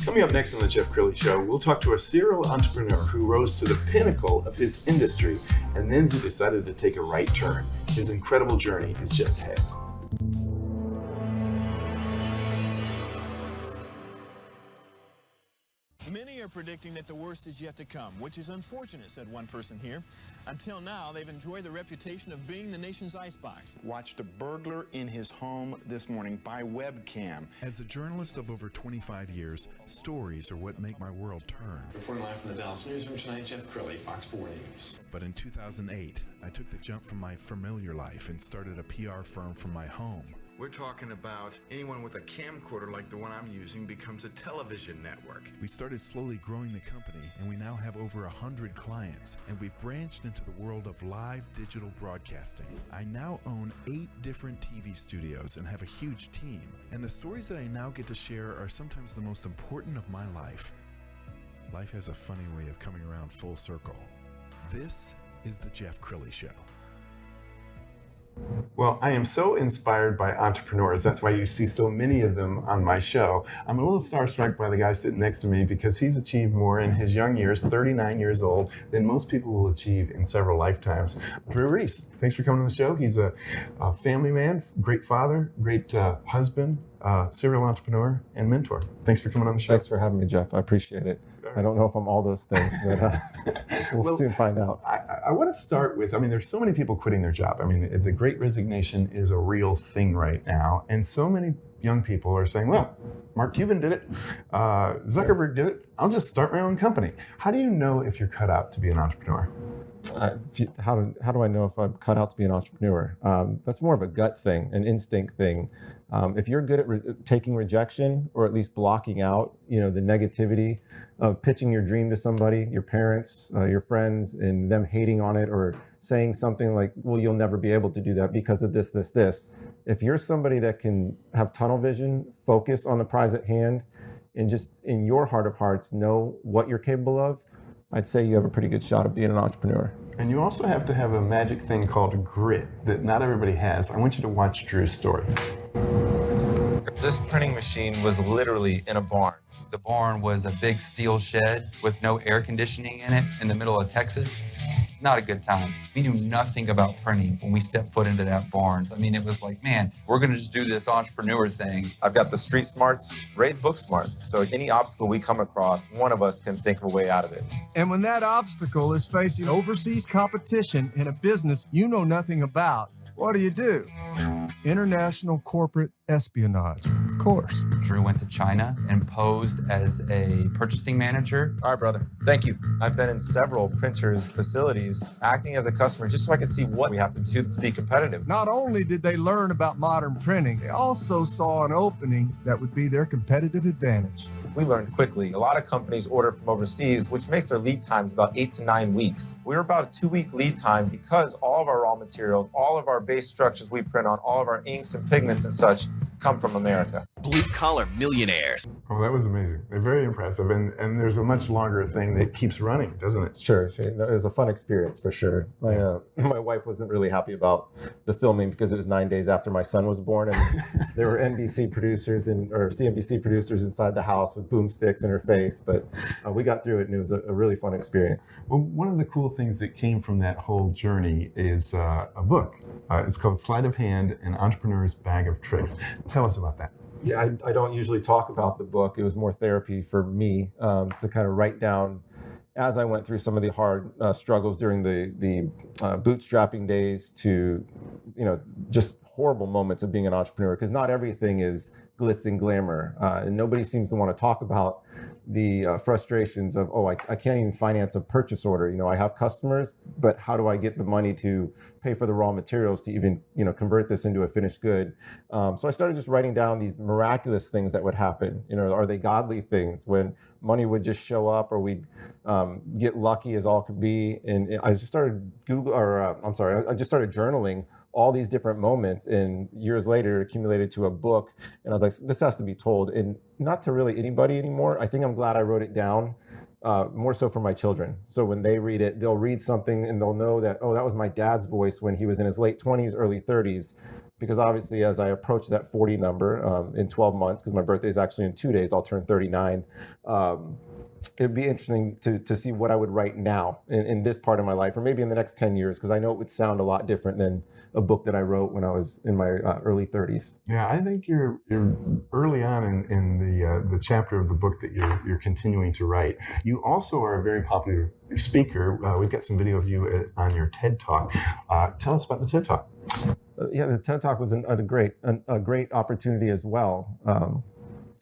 Coming up next on the Jeff Crilley Show, we'll talk to a serial entrepreneur who rose to the pinnacle of his industry and then who decided to take a right turn. His incredible journey is just ahead. Many are predicting that the worst is yet to come, which is unfortunate, said one person here. Until now, they've enjoyed the reputation of being the nation's icebox. Watched a burglar in his home this morning by webcam. As a journalist of over 25 years, stories are what make my world turn. Reporting live from the Dallas newsroom tonight, Jeff Crilley, Fox 4 News. But in 2008, I took the jump from my familiar life and started a PR firm from my home. We're talking about anyone with a camcorder like the one I'm using becomes a television network. We started slowly growing the company, and we now have over 100 clients, and we've branched into the world of live digital broadcasting. I now own 8 different TV studios and have a huge team, and the stories that I now get to share are sometimes the most important of my life. Life has a funny way of coming around full circle. This is the Jeff Crilley Show. Well, I am so inspired by entrepreneurs. That's why you see so many of them on my show. I'm a little starstruck by the guy sitting next to me because he's achieved more in his young years, 39 years old, than most people will achieve in several lifetimes. Dru Riess, thanks for coming on the show. He's a family man, great father, great husband, serial entrepreneur, and mentor. Thanks for coming on the show. Thanks for having me, Jeff. I appreciate it. I don't know if I'm all those things, but we'll soon find out. I want to start with, there's so many people quitting their job. The Great Resignation is a real thing right now. And so many young people are saying, well, Mark Cuban did it. Zuckerberg did it. I'll just start my own company. How do you know if you're cut out to be an entrepreneur? How do I know if I'm cut out to be an entrepreneur? That's more of a gut thing, an instinct thing. If you're good at taking rejection, or at least blocking out, the negativity of pitching your dream to somebody, your parents, your friends, and them hating on it, or saying something like, well, you'll never be able to do that because of this, this, this. If you're somebody that can have tunnel vision, focus on the prize at hand, and just in your heart of hearts know what you're capable of, I'd say you have a pretty good shot of being an entrepreneur. And you also have to have a magic thing called grit that not everybody has. I want you to watch Dru's story. This printing machine was literally in a barn. The barn was a big steel shed with no air conditioning in it in the middle of Texas. Not a good time. We knew nothing about printing when we stepped foot into that barn. It was like, man, we're going to just do this entrepreneur thing. I've got the street smarts, raised book smart. So any obstacle we come across, one of us can think of a way out of it. And when that obstacle is facing overseas competition in a business you know nothing about, what do? International corporate espionage, of course. Dru went to China and posed as a purchasing manager. All right, brother. Thank you. I've been in several printers' facilities acting as a customer just so I can see what we have to do to be competitive. Not only did they learn about modern printing, they also saw an opening that would be their competitive advantage. We learned quickly. A lot of companies order from overseas, which makes their lead times about 8 to 9 weeks. We're about a 2-week lead time because all of our raw materials, all of our base structures we print on, all of our inks and pigments and such come from America. Blue-collar millionaires. Oh, that was amazing. They're very impressive. And there's a much longer thing that keeps running, doesn't it? Sure. It was a fun experience for sure. My wife wasn't really happy about the filming because it was 9 days after my son was born, and there were NBC producers or CNBC producers inside the house with boomsticks in her face. But we got through it, and it was a really fun experience. Well, one of the cool things that came from that whole journey is a book. It's called Sleight of Hand, An Entrepreneur's Bag of Tricks. Tell us about that. Yeah, I don't usually talk about the book. It was more therapy for me to kind of write down as I went through some of the hard struggles during the bootstrapping days to, just horrible moments of being an entrepreneur, because not everything is glitz and glamour. And nobody seems to want to talk about the frustrations of, I can't even finance a purchase order. I have customers, but how do I get the money to pay for the raw materials to even, convert this into a finished good? So I started just writing down these miraculous things that would happen. Are they godly things when money would just show up, or we'd get lucky as all could be? And I just started I just started journaling all these different moments, and years later it accumulated to a book. And I was like, this has to be told, and not to really anybody anymore. I think I'm glad I wrote it down, more so for my children. So when they read it, they'll read something and they'll know that, that was my dad's voice when he was in his late 20s, early 30s, because obviously as I approach that 40 number in 12 months, because my birthday is actually in 2 days, I'll turn 39. It'd be interesting to see what I would write now in this part of my life, or maybe in the next 10 years, because I know it would sound a lot different than a book that I wrote when I was in my early 30s. Yeah, I think you're early on in the chapter of the book that you're continuing to write. You also are a very popular speaker. We've got some video of you on your TED Talk. Tell us about the TED Talk. Yeah, the TED Talk was a great opportunity as well.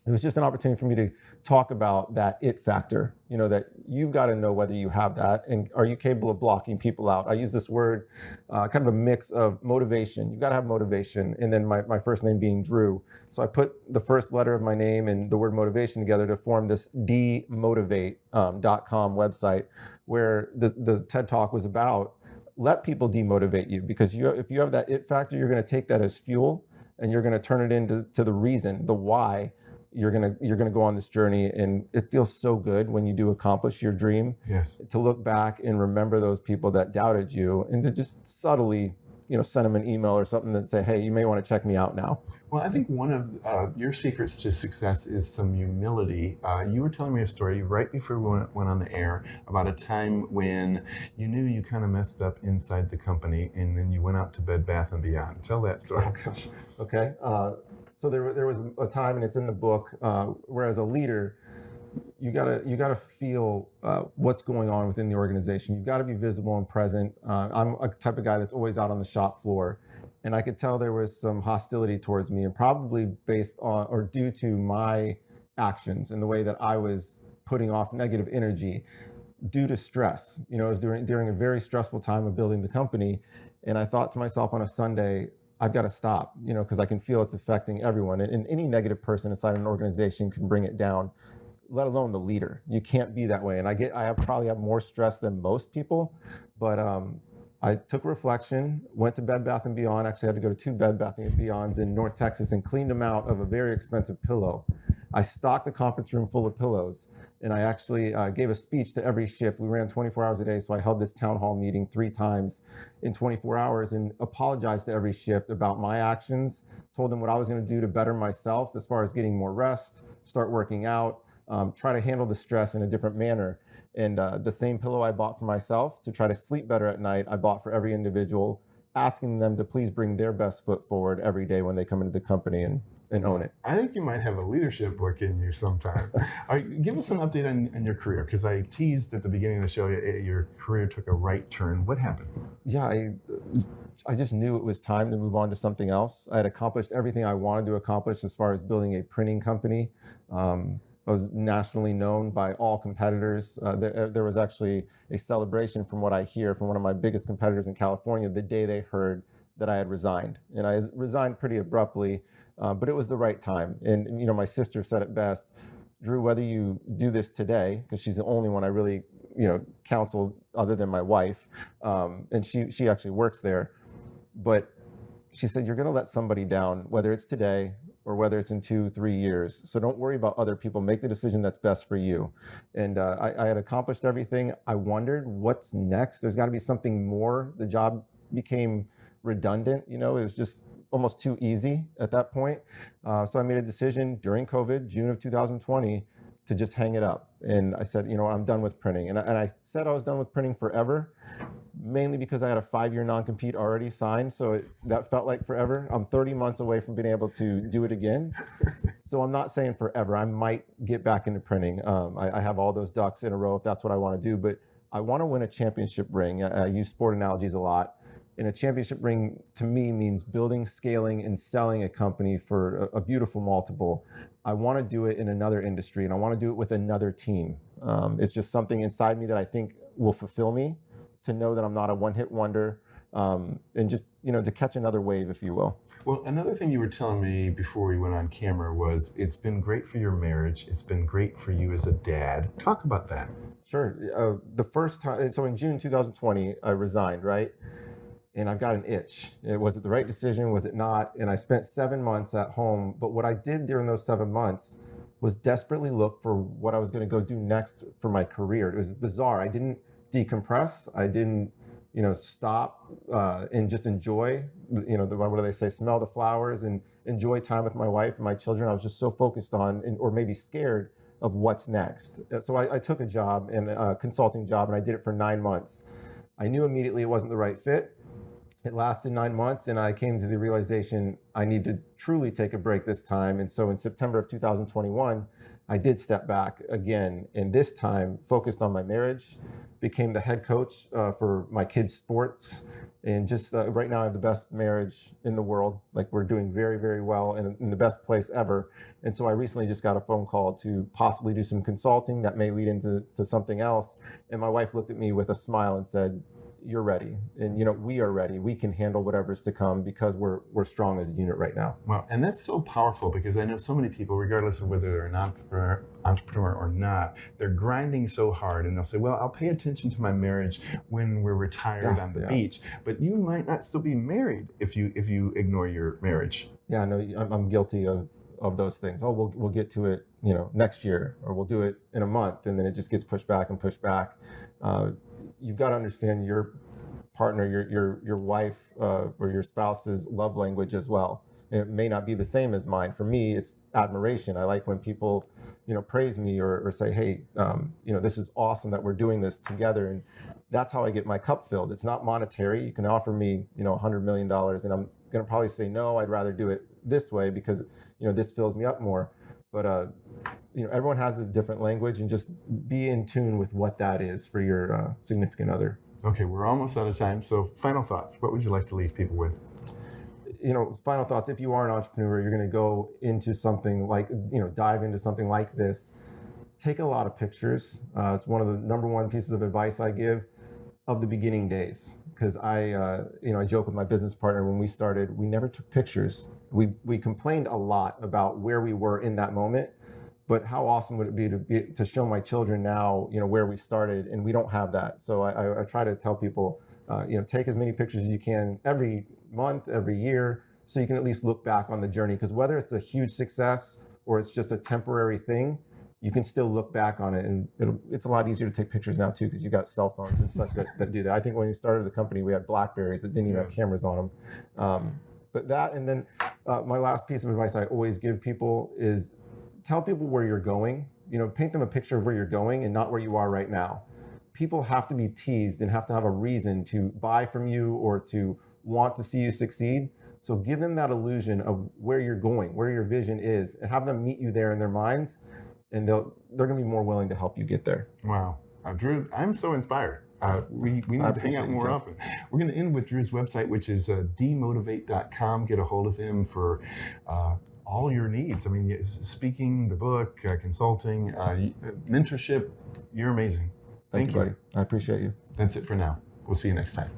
It was just an opportunity for me to talk about that it factor, that you've got to know whether you have that, and are you capable of blocking people out? I use this word, kind of a mix of motivation. You've got to have motivation, and then my first name being Dru. So I put the first letter of my name and the word motivation together to form this demotivate.com website, where the TED Talk was about let people demotivate you, because if you have that it factor, you're going to take that as fuel, and you're going to turn it into the reason, the why. You're gonna go on this journey, and it feels so good when you do accomplish your dream. Yes. To look back and remember those people that doubted you, and to just subtly, send them an email or something that say, hey, you may want to check me out now. Well, I think one of your secrets to success is some humility. You were telling me a story right before we went on the air about a time when you knew you kind of messed up inside the company, and then you went out to Bed Bath & Beyond. Tell that story. Oh, gosh. Okay. So there was a time, and it's in the book, where as a leader, you gotta feel what's going on within the organization. You've got to be visible and present. I'm a type of guy that's always out on the shop floor, and I could tell there was some hostility towards me, and probably based on or due to my actions and the way that I was putting off negative energy due to stress. It was during a very stressful time of building the company, and I thought to myself on a Sunday, I've got to stop, because I can feel it's affecting everyone. And any negative person inside an organization can bring it down, let alone the leader. You can't be that way. And I probably have more stress than most people, but I took reflection, went to Bed Bath & Beyond, actually had to go to 2 Bed Bath & Beyonds in North Texas, and cleaned them out of a very expensive pillow. I stocked the conference room full of pillows, and I actually gave a speech to every shift. We ran 24 hours a day, so I held this town hall meeting 3 times in 24 hours and apologized to every shift about my actions, told them what I was going to do to better myself as far as getting more rest, start working out, try to handle the stress in a different manner. And the same pillow I bought for myself to try to sleep better at night, I bought for every individual, asking them to please bring their best foot forward every day when they come into the company and own it. I think you might have a leadership book in you sometime. Give us an update on your career, because I teased at the beginning of the show your career took a right turn. What happened? Yeah, I just knew it was time to move on to something else. I had accomplished everything I wanted to accomplish as far as building a printing company. I was nationally known by all competitors. There was actually a celebration, from what I hear, from one of my biggest competitors in California the day they heard that I had resigned. And I resigned pretty abruptly, but it was the right time. And my sister said it best, Dru, whether you do this today, because she's the only one I really counseled other than my wife, and she actually works there, but she said, you're going to let somebody down, whether it's today or whether it's in 2-3 years. So don't worry about other people. Make the decision that's best for you. And I had accomplished everything. I wondered, what's next? There's got to be something more. The job became redundant. It was just almost too easy at that point. So I made a decision during COVID, June of 2020, to just hang it up. And I said, I'm done with printing. And I said I was done with printing forever, mainly because I had a 5-year non-compete already signed. So that felt like forever. I'm 30 months away from being able to do it again. So I'm not saying forever. I might get back into printing. I have all those ducks in a row if that's what I want to do. But I want to win a championship ring. I use sport analogies a lot. And a championship ring to me means building, scaling, and selling a company for a beautiful multiple. I want to do it in another industry, and I want to do it with another team. It's just something inside me that I think will fulfill me, to know that I'm not a one-hit wonder, and just, to catch another wave, if you will. Well, another thing you were telling me before we went on camera was it's been great for your marriage. It's been great for you as a dad. Talk about that. Sure. The first time, so in June 2020, I resigned, right? And I've got an itch. Was it the right decision? Was it not? And I spent 7 months at home. But what I did during those 7 months was desperately look for what I was going to go do next for my career. It was bizarre. I didn't decompress. I didn't stop and just enjoy, what do they say, smell the flowers and enjoy time with my wife and my children. I was just so focused on, or maybe scared of what's next. So I took a job, a consulting job, and I did it for 9 months. I knew immediately it wasn't the right fit. It lasted 9 months, and I came to the realization I need to truly take a break this time. And so in September of 2021, I did step back again, and this time focused on my marriage, became the head coach for my kids' sports, and just right now I have the best marriage in the world. Like, we're doing very, very well and in the best place ever. And so I recently just got a phone call to possibly do some consulting that may lead into something else. And my wife looked at me with a smile and said, "You're ready." And we are ready. We can handle whatever's to come because we're strong as a unit right now. Wow, and that's so powerful, because I know so many people, regardless of whether they're an entrepreneur or not, they're grinding so hard, and they'll say, "Well, I'll pay attention to my marriage when we're retired on the beach." But you might not still be married if you ignore your marriage. Yeah, no, I'm guilty of those things. Oh, we'll get to it, next year, or we'll do it in a month, and then it just gets pushed back and pushed back. You've got to understand your partner, your wife, or your spouse's love language as well. And it may not be the same as mine. For me, it's admiration. I like when people, praise me or say, "Hey, this is awesome that we're doing this together." And that's how I get my cup filled. It's not monetary. You can offer me, $100 million, and I'm going to probably say, "No, I'd rather do it this way because, this fills me up more." But everyone has a different language, and just be in tune with what that is for your significant other. Okay, we're almost out of time. So final thoughts. What would you like to leave people with? Final thoughts. If you are an entrepreneur, you're going to go into something like, dive into something like this. Take a lot of pictures. It's one of the number one pieces of advice I give of the beginning days. Because I joke with my business partner, when we started, we never took pictures. We complained a lot about where we were in that moment, but how awesome would it be to show my children now, where we started, and we don't have that. So I try to tell people, take as many pictures as you can every month, every year, so you can at least look back on the journey. Because whether it's a huge success or it's just a temporary thing, you can still look back on it, and it's a lot easier to take pictures now too, because you got cell phones and such that do that. I think when we started the company, we had Blackberries that didn't even have cameras on them. But that, and then my last piece of advice I always give people is tell people where you're going. Paint them a picture of where you're going and not where you are right now. People have to be teased and have to have a reason to buy from you or to want to see you succeed. So give them that illusion of where you're going, where your vision is, and have them meet you there in their minds. And they're going to be more willing to help you get there. Wow. Dru, I'm so inspired. We need to hang out more often. We're going to end with Dru's website, which is demotivate.com. Get a hold of him for all your needs. I mean, speaking, the book, consulting, mentorship. You're amazing. Thank you, buddy. I appreciate you. That's it for now. We'll see you next time.